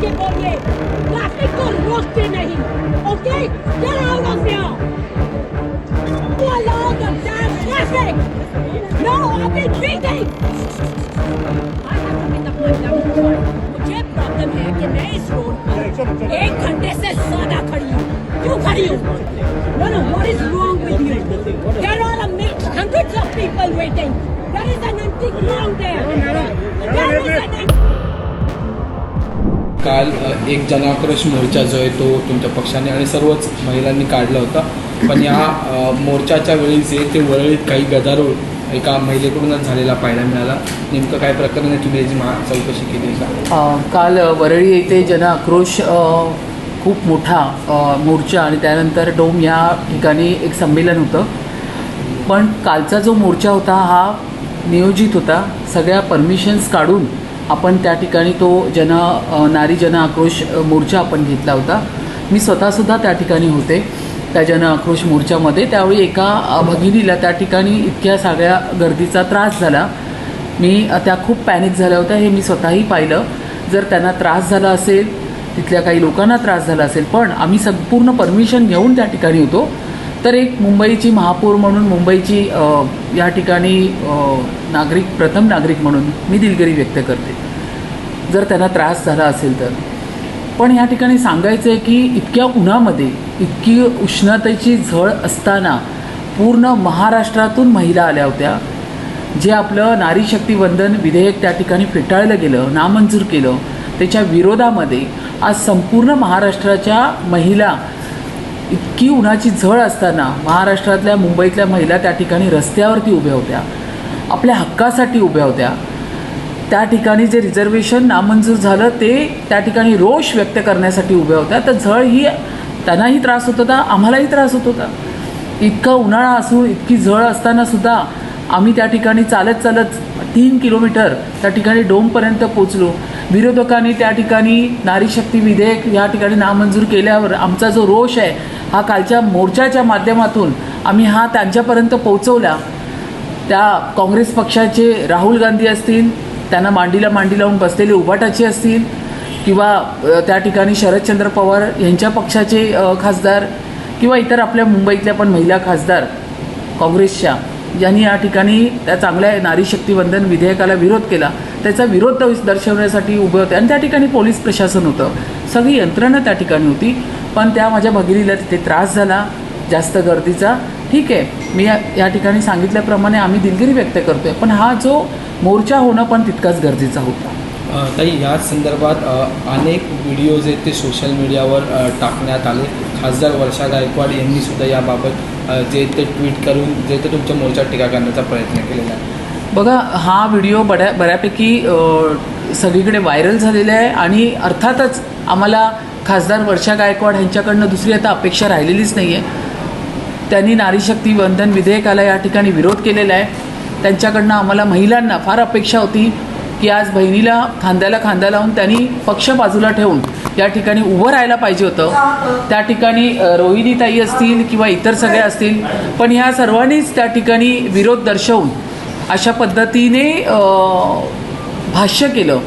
के बोलिए, ट्रैफिक को रोकते नहीं, okay? Get out of here! You allow the damn traffic! No, I've been speaking! I have to make up my damn mind. मुझे problem है कि मैं इस रोड पर 1 घंटे से ज्यादा खड़ी हूँ। क्यों खड़ी हूँ? No, what is wrong with you? There are hundreds of people waiting. There is nothing wrong there. There is an काल एक जनाक्रोश मोर्चा जो आहे तो तुमच्या पक्षाने आणि सर्वच महिलांनी काढला होता, पण या मोर्चाच्या वेळी जे ते वरळीत काही गदारोळ एका महिलेकडूनच झालेला पाहायला मिळाला. नेमकं काय प्रकरण आहे, तुम्ही याची चौकशी केली का? काल वरळी येथे जनआक्रोश खूप मोठा मोर्चा आणि त्यानंतर डोम या ठिकाणी एक संमेलन होतं. पण कालचा जो मोर्चा होता हा नियोजित होता. सगळ्या परमिशन्स काढून आपण त्या ठिकाणी तो नारी जनआक्रोश मोर्चा आपण घेतला होता. मी स्वतःसुद्धा त्या ठिकाणी होते त्या जनआक्रोश मोर्चामध्ये. त्यावेळी एका भगिनीला त्या ठिकाणी इतक्या सगळ्या गर्दीचा त्रास झाला. त्या खूप पॅनिक झाल्या होत्या, हे मी स्वतःही पाहिलं. जर त्यांना त्रास झाला असेल, तिथल्या काही लोकांना त्रास झाला असेल, पण आम्ही संपूर्ण परमिशन घेऊन त्या ठिकाणी होतो. तर एक मुंबईची महापौर म्हणून, मुंबईची या ठिकाणी प्रथम नागरिक म्हणून मी दिलगिरी व्यक्त करते जर त्यांना त्रास झाला असेल तर. पण या ठिकाणी सांगायचं आहे की इतक्या उन्हामध्ये, इतकी उष्णतेची झळ असताना पूर्ण महाराष्ट्रातून महिला आल्या होत्या. जे आपलं नारी शक्ती वंदन विधेयक त्या ठिकाणी फेटाळलं गेलं, नामंजूर केलं, त्याच्या विरोधामध्ये आज संपूर्ण महाराष्ट्राच्या महिला, इतकी उन्हाची झळ असताना महाराष्ट्रातल्या, मुंबईतल्या महिला त्या ठिकाणी रस्त्यावरती उभ्या होत्या, आपल्या हक्कासाठी उभ्या होत्या. त्या ठिकाणी जे रिझर्वेशन नामंजूर झालं ते त्या ठिकाणी रोष व्यक्त करण्यासाठी उभ्या होत्या. तर झळ ही त्यांनाही त्रास होत होता, आम्हालाही त्रास होत होता. इतका उन्हाळा असून, इतकी झळ असतानासुद्धा आम्ही त्या ठिकाणी चालत 3 किलोमीटर त्या ठिकाणी डोमपर्यंत पोचलो. विरोधकांनी त्या ठिकाणी नारी शक्ती विधेयक या ठिकाणी नामंजूर केल्यावर आमचा जो रोष आहे हा कालच्या मोर्चाच्या माध्यमातून आम्ही हा त्यांच्यापर्यंत पोहोचवला. त्या काँग्रेस पक्षाचे राहुल गांधी असतील, त्यांना मांडीला मांडी लावून बसलेले उभाटाचे असतील, किंवा त्या ठिकाणी शरदचंद्र पवार यांच्या पक्षाचे खासदार, किंवा इतर आपल्या मुंबईतल्या पण महिला खासदार काँग्रेसच्या, ज्यांनी या ठिकाणी त्या चांगल्या नारी शक्ती वंदन विधेयकाला विरोध केला, त्याचा विरोध दर्शवण्यासाठी उभे होते. आणि त्या ठिकाणी पोलीस प्रशासन होतं, सगळी यंत्रणा त्या ठिकाणी होती. पण त्या माझ्या भगिनीला तिथे त्रास झाला जास्त गर्दीचा. ठीक आहे, मी या ठिकाणी सांगितल्याप्रमाणे आम्ही दिलगिरी व्यक्त करतो आहे, पण हा जो मोर्चा होणं पण तितकाच गरजेचा होता. ताई, या संदर्भात अनेक व्हिडिओज आहेत ते सोशल मीडियावर टाकण्यात आले. खासदार वर्षा गायकवाड यांनी सुद्धा याबाबत जे ते ट्विट करून जे ते तुमच्या मोर्चावर टीका करण्याचा प्रयत्न केलेला आहे. बघा, हा व्हिडिओ बऱ्यापैकी सगळीकडे व्हायरल झालेला आहे. आणि अर्थातच आम्हाला खासदार वर्षा गायकवाड यांच्याकडनं दुसरी आता अपेक्षा राहिलेलीच नाही आहे. त्यांनी नारी शक्ती वंदन विधेयकाला या ठिकाणी विरोध केलेला आहे. त्यांच्याकडनं आम्हाला महिलांना फार अपेक्षा होती की आज बहिणीला खांद्याला खांदा लावून त्यांनी पक्ष बाजूला ठेवून या ठिकाणी उभं राहायला पाहिजे होतं. त्या ठिकाणी रोहिणीताई असतील किंवा इतर सगळ्या असतील, पण ह्या सर्वांनीच त्या ठिकाणी विरोध दर्शवून अशा पद्धतीने भाष्य केलं.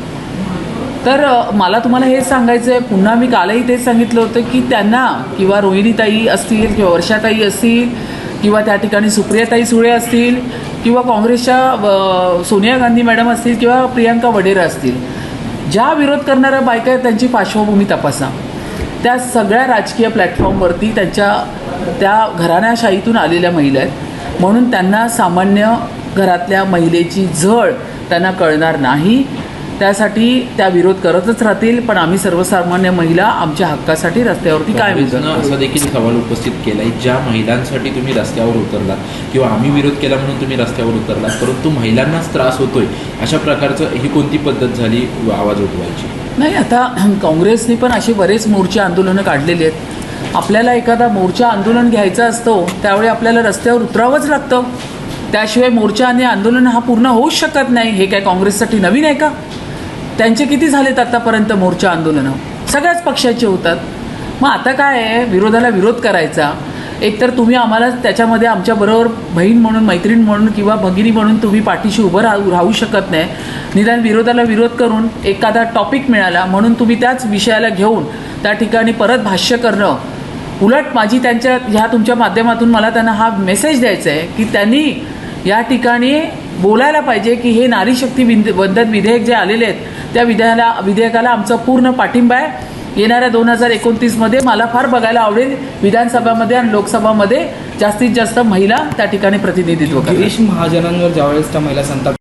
तर मला तुम्हाला हेच सांगायचं आहे, पुन्हा मी कालही तेच सांगितलं होतं की त्यांना, किंवा रोहिणीताई असतील, किंवा वर्षाताई असतील, किंवा त्या ठिकाणी सुप्रियाताई सुळे असतील, किंवा काँग्रेसच्या सोनिया गांधी मॅडम असतील, किंवा प्रियांका वढेरा असतील, ज्या विरोध करणाऱ्या बायका आहेत त्यांची पार्श्वभूमी तपासा. त्या सगळ्या राजकीय प्लॅटफॉर्मवरती त्या घराण्याशाहीतून आलेल्या महिला आहेत, म्हणून त्यांना सामान्य घरातल्या महिलेची झळ त्यांना कळणार नाही. त्यासाठी त्या विरोध करतच राहतील. पण आम्ही सर्वसामान्य महिला आमच्या हक्कासाठी रस्त्यावरती काय विरोध असा देखील सवाल उपस्थित केला आहे, ज्या महिलांसाठी तुम्ही रस्त्यावर उतरलात किंवा आम्ही विरोध केला म्हणून तुम्ही रस्त्यावर उतरलात, परंतु महिलांनाच त्रास होतोय, अशा प्रकारचं ही कोणती पद्धत झाली आवाज उठवायची? नाही, आता काँग्रेसने पण असे बरेच मोर्चे आंदोलनं काढलेली आहेत. आपल्याला एखादा मोर्चा आंदोलन घ्यायचा असतो त्यावेळी आपल्याला रस्त्यावर उतरावंच लागतं. त्याशिवाय मोर्चा आणि आंदोलन हा पूर्ण होऊच शकत नाही. हे काय काँग्रेससाठी नवीन आहे का? त्यांचे किती झालेत आतापर्यंत मोर्चा आंदोलनं? सगळ्याच पक्षाचे होतात. मग आता काय आहे, विरोधाला विरोध करायचा. एकतर तुम्ही आम्हाला त्याच्यामध्ये आमच्याबरोबर बहीण म्हणून, मैत्रीण म्हणून किंवा भगिनी म्हणून तुम्ही पाठीशी उभं राहू शकत नाही. निदान विरोधाला विरोध करून एखादा टॉपिक मिळाला म्हणून तुम्ही त्याच विषयाला घेऊन त्या ठिकाणी परत भाष्य करणं. उलट माझी ह्या तुमच्या माध्यमातून मला त्यांना हा मेसेज द्यायचा आहे की त्यांनी या ठिकाणी बोलायला पाहिजे की हे नारी शक्ती वंदन विधेयक जे आलेले आहेत त्या विधेयकाला आमचा पूर्ण पाठिंबा आहे. येणाऱ्या 2029मध्ये मला फार बघायला आवडेल विधानसभामध्ये आणि लोकसभामध्ये जास्तीत जास्त महिला त्या ठिकाणी प्रतिनिधित्व करतील. गिरीश महाजनांवर ज्यावेळेस त्या महिला संताप